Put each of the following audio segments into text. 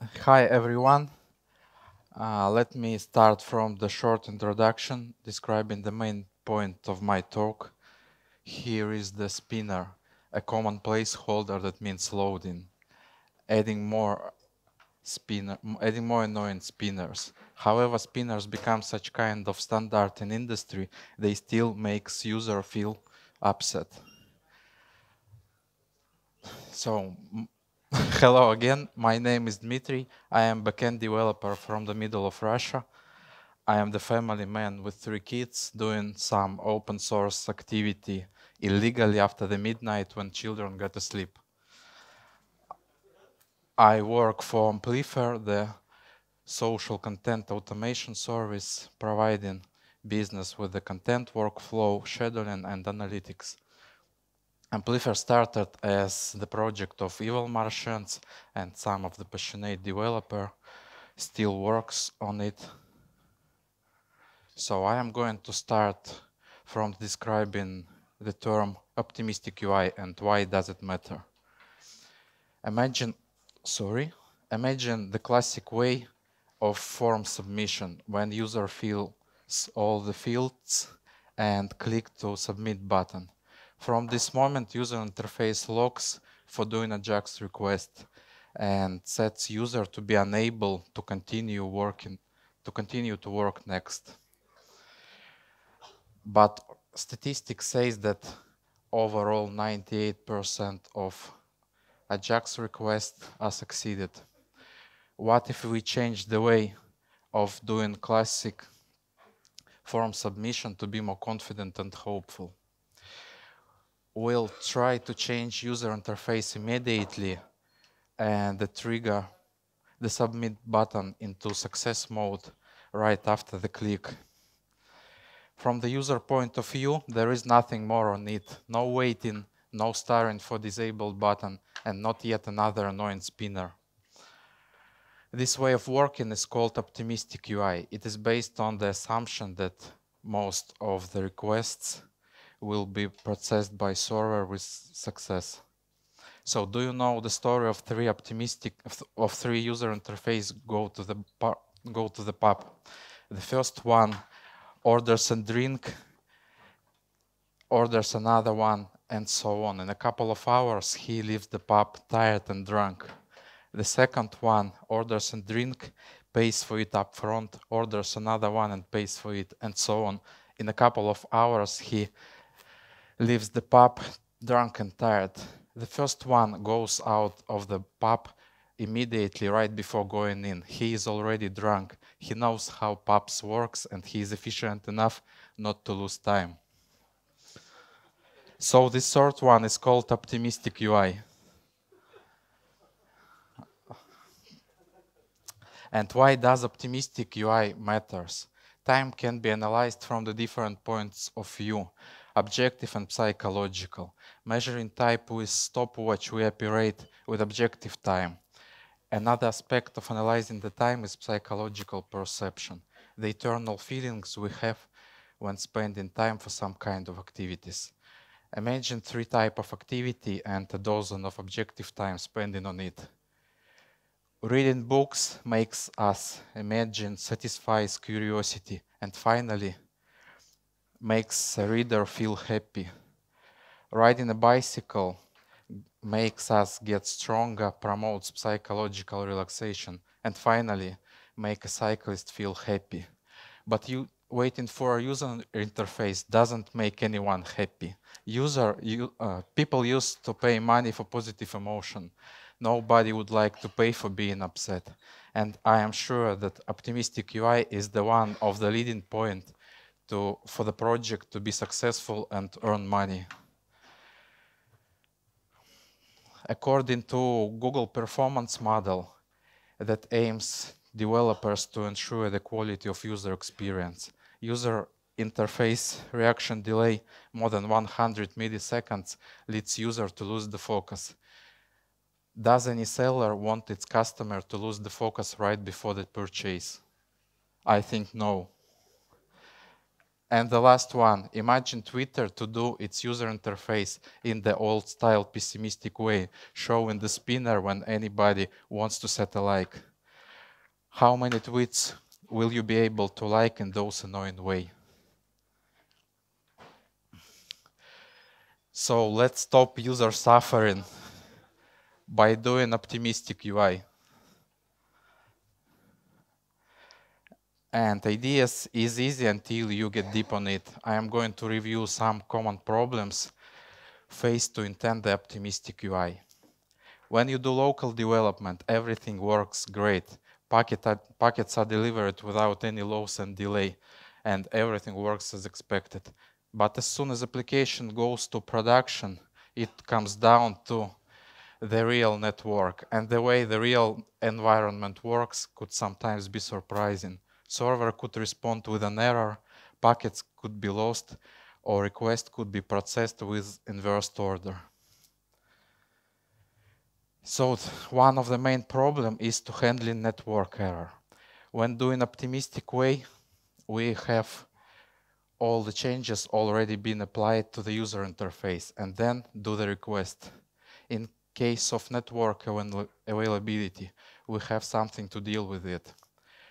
Hi everyone. Let me start from the short introduction describing the main point of my talk. Here is the spinner, a common placeholder that means loading, adding more annoying spinners. However, spinners become such kind of standard in industry, they still makes user feel upset. So, hello again. My name is Dmitry. I am backend developer from the middle of Russia. I am the family man with 3 kids doing some open source activity illegally after the midnight when children go to sleep. I work for Amplifier, the social content automation service providing business with the content workflow, scheduling, and analytics. Amplifier started as the project of evil Martians, and some of the passionate developer still works on it. So I am going to start from describing the term optimistic UI and why does it matter. Imagine the classic way of form submission when user fills all the fields and click to submit button. From this moment, user interface logs for doing a JAX request and sets user to be unable to continue to work next. But statistics says that overall 98% of AJAX requests are succeeded. What if we change the way of doing classic form submission to be more confident and hopeful? We'll try to change user interface immediately and trigger the submit button into success mode right after the click. From the user point of view, there is nothing more on it. No waiting, no staring for disabled button, and not yet another annoying spinner. This way of working is called optimistic UI. It is based on the assumption that most of the requests will be processed by server with success. So do you know the story of three user interface go to the pub? The first one orders a drink, orders another one, and so on. In a couple of hours, he leaves the pub tired and drunk. The second one orders a drink, pays for it up front, orders another one and pays for it, and so on. In a couple of hours, he leaves the pub drunk and tired. The first one goes out of the pub immediately right before going in. He is already drunk. He knows how pubs works and he is efficient enough not to lose time. So this third one is called optimistic UI. And why does optimistic UI matters? Time can be analyzed from the different points of view, objective and psychological. Measuring type with stopwatch, we operate with objective time. Another aspect of analyzing the time is psychological perception, the internal feelings we have when spending time for some kind of activities. Imagine 3 types of activity and a dozen of objective time spending on it. Reading books makes us imagine, satisfies curiosity, and finally makes a reader feel happy. Riding a bicycle makes us get stronger, promotes psychological relaxation, and finally make a cyclist feel happy. But waiting for a user interface doesn't make anyone happy. People used to pay money for positive emotion. Nobody would like to pay for being upset. And I am sure that optimistic UI is the one of the leading point for the project to be successful and earn money. According to Google performance model that aims developers to ensure the quality of user experience, user interface reaction delay more than 100 milliseconds leads user to lose the focus. Does any seller want its customer to lose the focus right before the purchase? I think no. And the last one, imagine Twitter to do its user interface in the old-style pessimistic way, showing the spinner when anybody wants to set a like. How many tweets will you be able to like in those annoying way? So let's stop user suffering by doing optimistic UI. And ideas is easy until you get deep on it. I am going to review some common problems faced to intend the optimistic UI. When you do local development, everything works great. Packets are delivered without any loss and delay, and everything works as expected. But as soon as application goes to production, it comes down to the real network, and the way the real environment works could sometimes be surprising. Server could respond with an error, packets could be lost, or request could be processed with inverse order. So one of the main problem is to handling network error. When doing optimistic way, we have all the changes already been applied to the user interface and then do the request. In case of network availability, we have something to deal with it.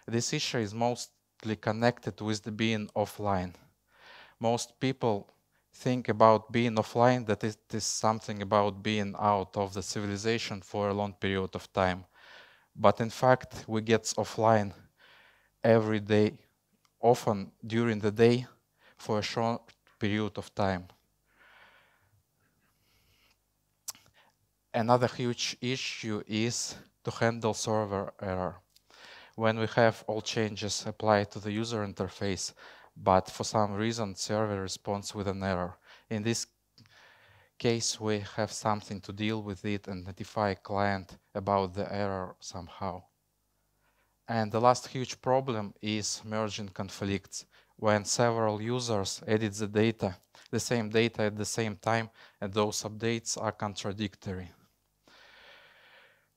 This issue is mostly connected with the being offline. Most people think about being offline, that it is something about being out of the civilization for a long period of time. But in fact, we get offline every day, often during the day, for a short period of time. Another huge issue is to handle server error. When we have all changes applied to the user interface, but for some reason server responds with an error. In this case, we have something to deal with it and notify client about the error somehow. And the last huge problem is merging conflicts. When several users edit the same data at the same time, and those updates are contradictory.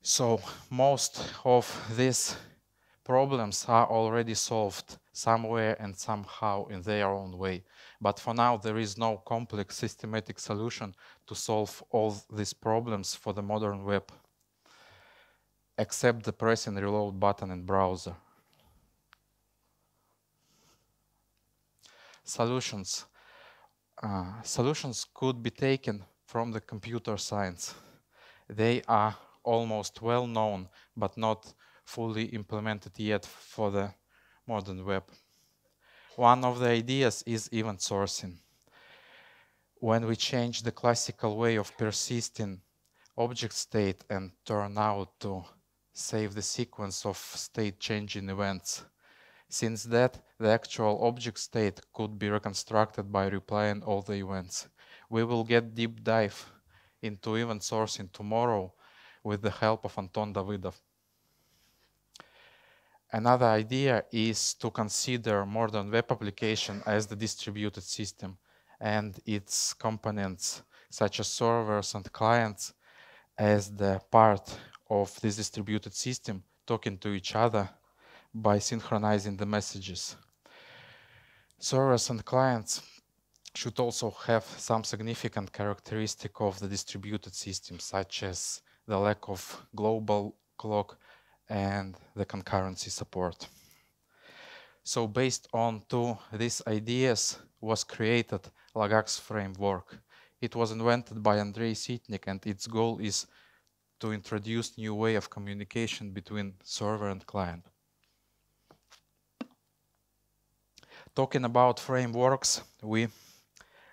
So most of these problems are already solved somewhere and somehow in their own way. But for now, there is no complex systematic solution to solve all these problems for the modern web, except the pressing reload button in browser. Solutions. Solutions could be taken from the computer science. They are almost well known, but not fully implemented yet for the modern web. One of the ideas is event sourcing. When we change the classical way of persisting object state and turn out to save the sequence of state changing events. Since that, the actual object state could be reconstructed by replying all the events. We will get deep dive into event sourcing tomorrow with the help of Anton Davidov. Another idea is to consider modern web application as the distributed system and its components, such as servers and clients, as the part of this distributed system talking to each other by synchronizing the messages. Servers and clients should also have some significant characteristic of the distributed system, such as the lack of global clock and the concurrency support. So based on these ideas was created Logux framework. It was invented by Andrei Sitnik, and its goal is to introduce new way of communication between server and client. Talking about frameworks, we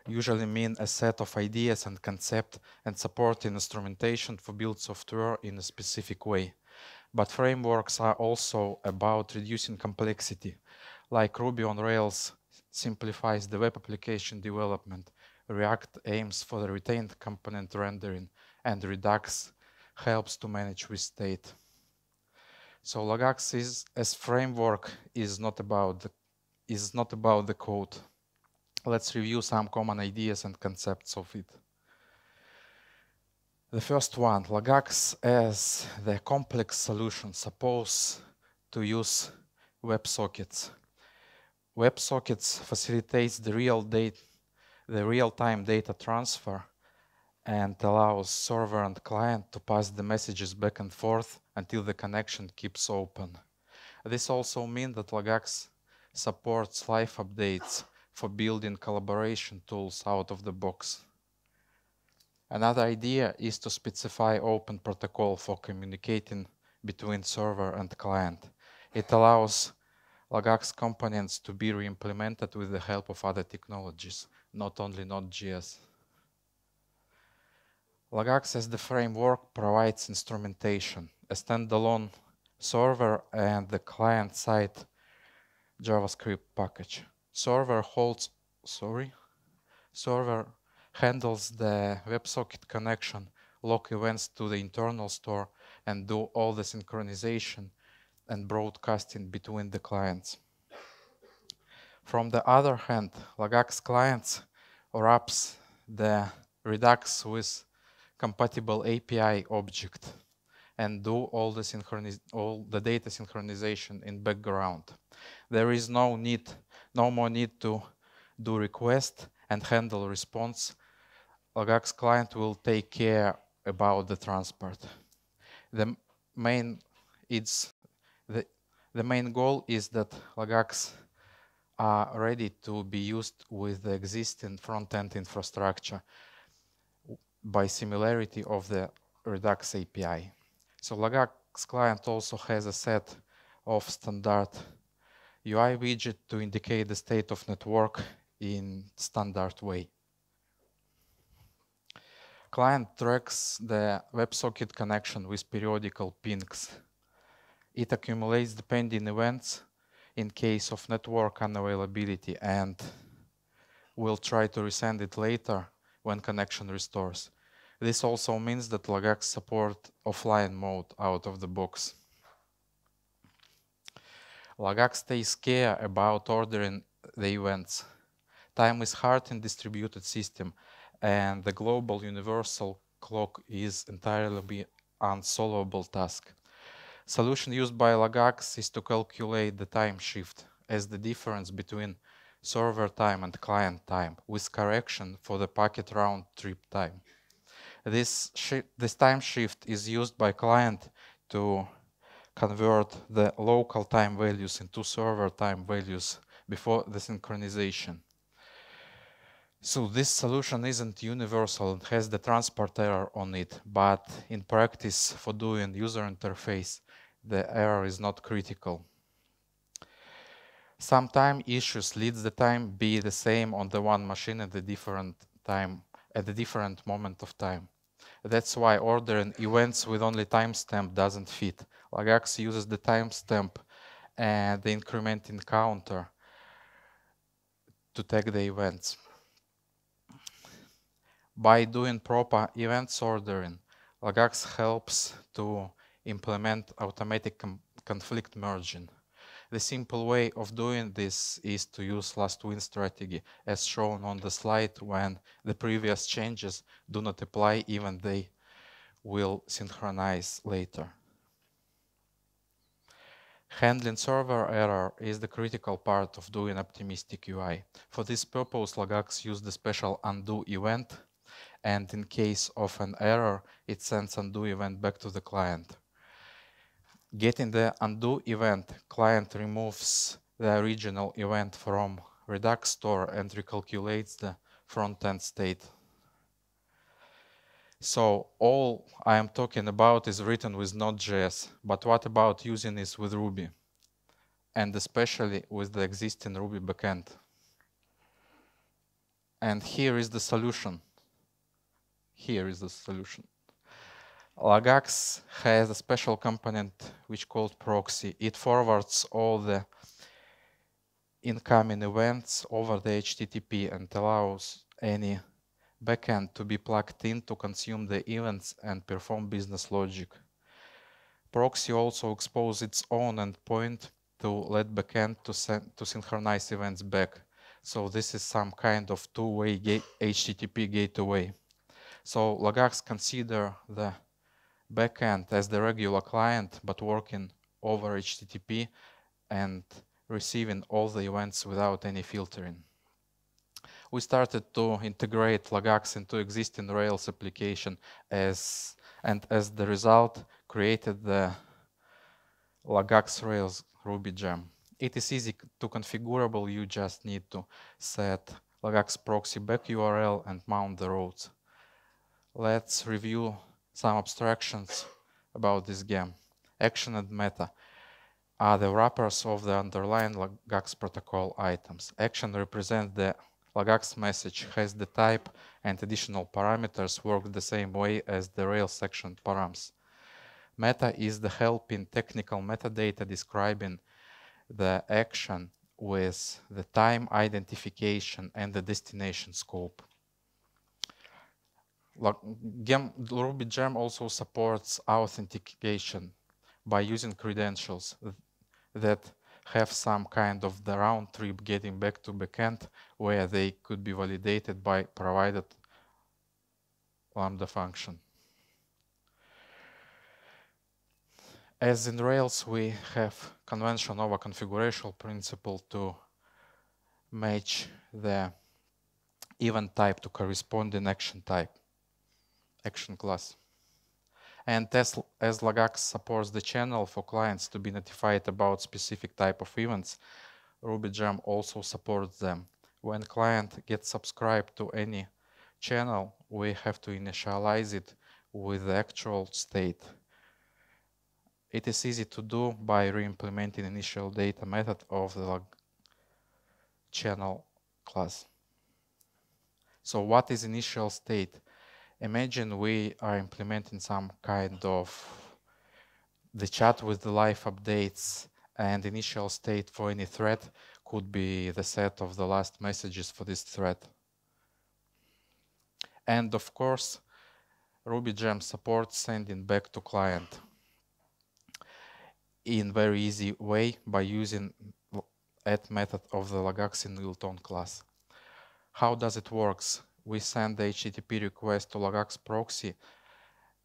usually mean a set of ideas and concept and supporting instrumentation for build software in a specific way. But frameworks are also about reducing complexity. Like Ruby on Rails simplifies the web application development, React aims for the retained component rendering, and Redux helps to manage with state. So Logux as framework is not about the code. Let's review some common ideas and concepts of it. The first one, Logux as the complex solution supposed to use WebSockets. WebSockets facilitates the real-time data transfer and allows server and client to pass the messages back and forth until the connection keeps open. This also means that Logux supports live updates for building collaboration tools out of the box. Another idea is to specify open protocol for communicating between server and client. It allows Logux components to be re-implemented with the help of other technologies, not only Node.js. Logux as the framework provides instrumentation, a standalone server and the client-side JavaScript package. Server handles the WebSocket connection, log events to the internal store, and do all the synchronization and broadcasting between the clients. From the other hand, Logux clients wraps the Redux with compatible API object and do all the data synchronization in background. There is no more need to do request and handle response. Logux client will take care about the transport. The main goal is that Logux are ready to be used with the existing front-end infrastructure by similarity of the Redux API. So Logux client also has a set of standard UI widget to indicate the state of network in standard way. Client tracks the WebSocket connection with periodical pings. It accumulates the pending events in case of network unavailability and will try to resend it later when connection restores. This also means that Logux support offline mode out of the box. Logux takes care about ordering the events. Time is hard in distributed system, and the global universal clock is entirely unsolvable task. Solution used by Logux is to calculate the time shift as the difference between server time and client time with correction for the packet round trip time. This time shift is used by client to convert the local time values into server time values before the synchronization. So this solution isn't universal and has the transport error on it, but in practice for doing user interface, the error is not critical. Some time issues leads the time be the same on the one machine at the different moment of time. That's why ordering events with only timestamp doesn't fit. Logux uses the timestamp and the incrementing counter to tag the events. By doing proper events ordering, Logux helps to implement automatic conflict merging. The simple way of doing this is to use last win strategy, as shown on the slide, when the previous changes do not apply, even they will synchronize later. Handling server error is the critical part of doing optimistic UI. For this purpose, Logux used the special undo event, and in case of an error, it sends undo event back to the client. Getting the undo event, client removes the original event from Redux store and recalculates the front-end state. So all I am talking about is written with Node.js, but what about using this with Ruby? And especially with the existing Ruby backend. And here is the solution. Logux has a special component which called proxy. It forwards all the incoming events over the HTTP and allows any backend to be plugged in to consume the events and perform business logic. Proxy also exposes its own endpoint to let backend to synchronize events back. So this is some kind of two-way HTTP gateway. So Logux consider the backend as the regular client, but working over HTTP and receiving all the events without any filtering. We started to integrate Logux into existing Rails application and as the result created the Logux Rails Ruby gem. It is easy to configurable. You just need to set Logux proxy back URL and mount the routes. Let's review some abstractions about this gem. Action and meta are the wrappers of the underlying Logux protocol items. Action represents the Logux message, has the type, and additional parameters work the same way as the Rails action params. Meta is the helping technical metadata describing the action with the time identification and the destination scope. Ruby gem also supports authentication by using credentials that have some kind of the round trip getting back to backend, where they could be validated by provided Lambda function. As in Rails, we have convention over configuration principle to match the event type to corresponding action type, action class. And as Logux supports the channel for clients to be notified about specific type of events, RubyGem also supports them. When client gets subscribed to any channel, we have to initialize it with the actual state. It is easy to do by re-implementing initial data method of the channel class. So what is initial state? Imagine we are implementing some kind of the chat with the live updates, and initial state for any thread could be the set of the last messages for this thread. And of course, RubyGem supports sending back to client in very easy way by using add method of the Logux in Wilton class. How does it works? We send the HTTP request to Logux proxy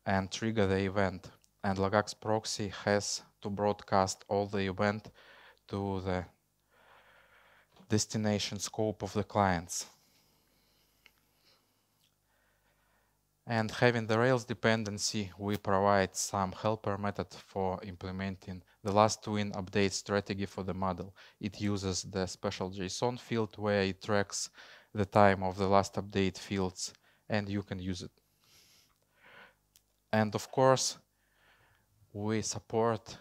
and trigger the event. And Logux proxy has to broadcast all the event to the destination scope of the clients. And having the Rails dependency, we provide some helper method for implementing the last win update strategy for the model. It uses the special JSON field where it tracks the time of the last update fields, and you can use it. And of course, we support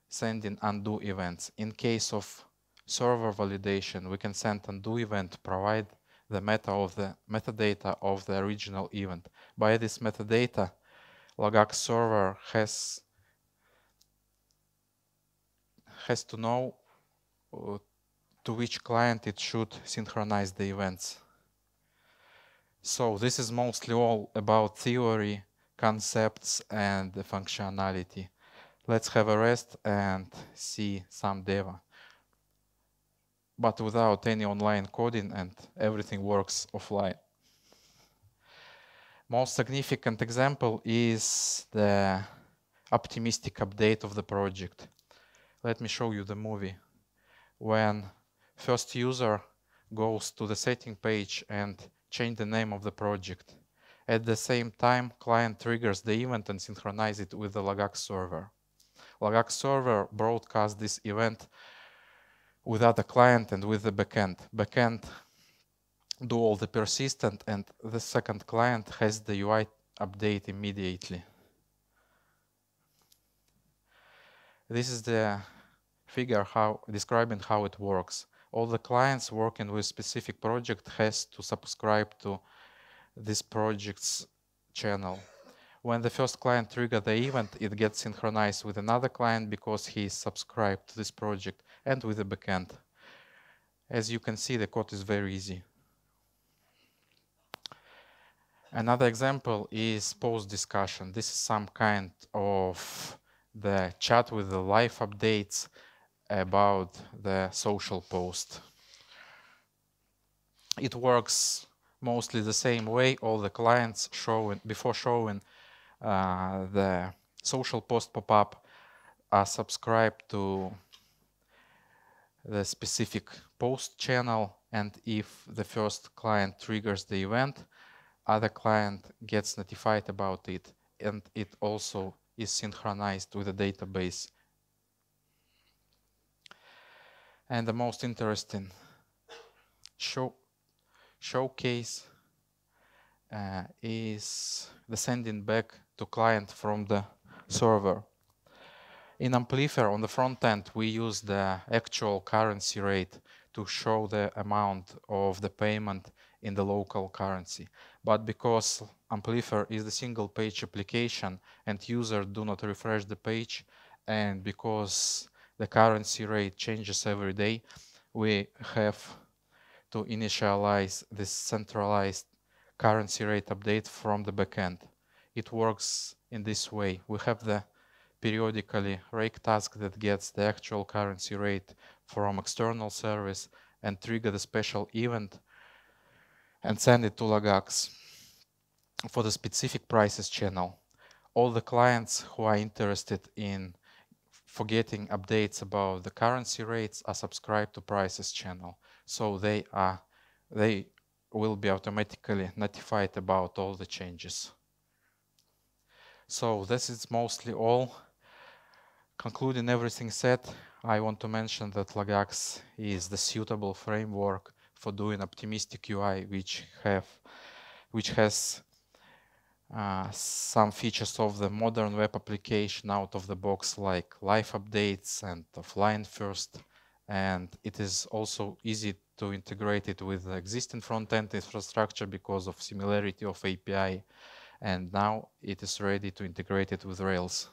sending undo events. In case of server validation, we can send undo event, provide the metadata of the original event. By this metadata, Logux server has to know to which client it should synchronize the events. So this is mostly all about theory, concepts, and the functionality. Let's have a rest and see some demo. But without any online coding, and everything works offline. Most significant example is the optimistic update of the project. Let me show you the movie. When first user goes to the setting page and change the name of the project. At the same time, client triggers the event and synchronizes it with the Logux server. Logux server broadcasts this event with other client and with the backend. Backend do all the persistent, and the second client has the UI update immediately. This is the figure describing how it works. All the clients working with specific project has to subscribe to this project's channel. When the first client triggers the event, it gets synchronized with another client because he is subscribed to this project, and with the backend. As you can see, the code is very easy. Another example is post discussion. This is some kind of the chat with the live updates about the social post. It works mostly the same way. All the clients before showing the social post pop-up are subscribed to the specific post channel, and if the first client triggers the event, other client gets notified about it, and it also is synchronized with the database And the most interesting showcase is the sending back to client from the server. In Amplifier, on the front end, we use the actual currency rate to show the amount of the payment in the local currency. But because Amplifier is the single page application and users do not refresh the page, and because the currency rate changes every day, we have to initialize this centralized currency rate update from the backend. It works in this way. We have the periodically rake task that gets the actual currency rate from external service and trigger the special event and send it to Logux for the specific prices channel. All the clients who are interested in getting updates about the currency rates are subscribed to prices channel, so they will be automatically notified about all the changes. So this is mostly all. Concluding everything said, I want to mention that Logux is the suitable framework for doing optimistic UI, which has some features of the modern web application out of the box, like live updates and offline first. And it is also easy to integrate it with the existing front-end infrastructure because of similarity of API. And now it is ready to integrate it with Rails.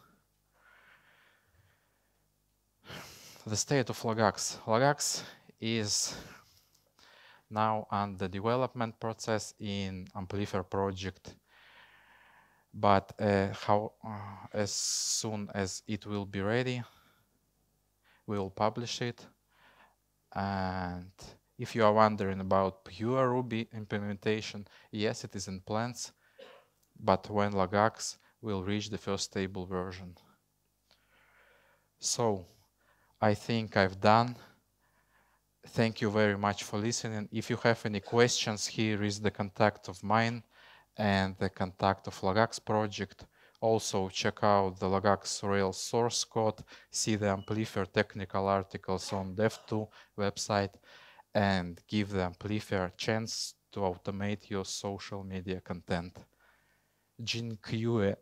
The state of Logux. Logux is now under development process in Amplifier project, but as soon as it will be ready, we will publish it. And if you are wondering about pure Ruby implementation, yes, it is in plans, but when Logux will reach the first stable version. So I think I've done. Thank you very much for listening. If you have any questions, here is the contact of mine and the contact of Logux project. Also check out the Logux Rails source code, see the Amplifier technical articles on Dev2 website, and give the Amplifier a chance to automate your social media content. Dziękuję.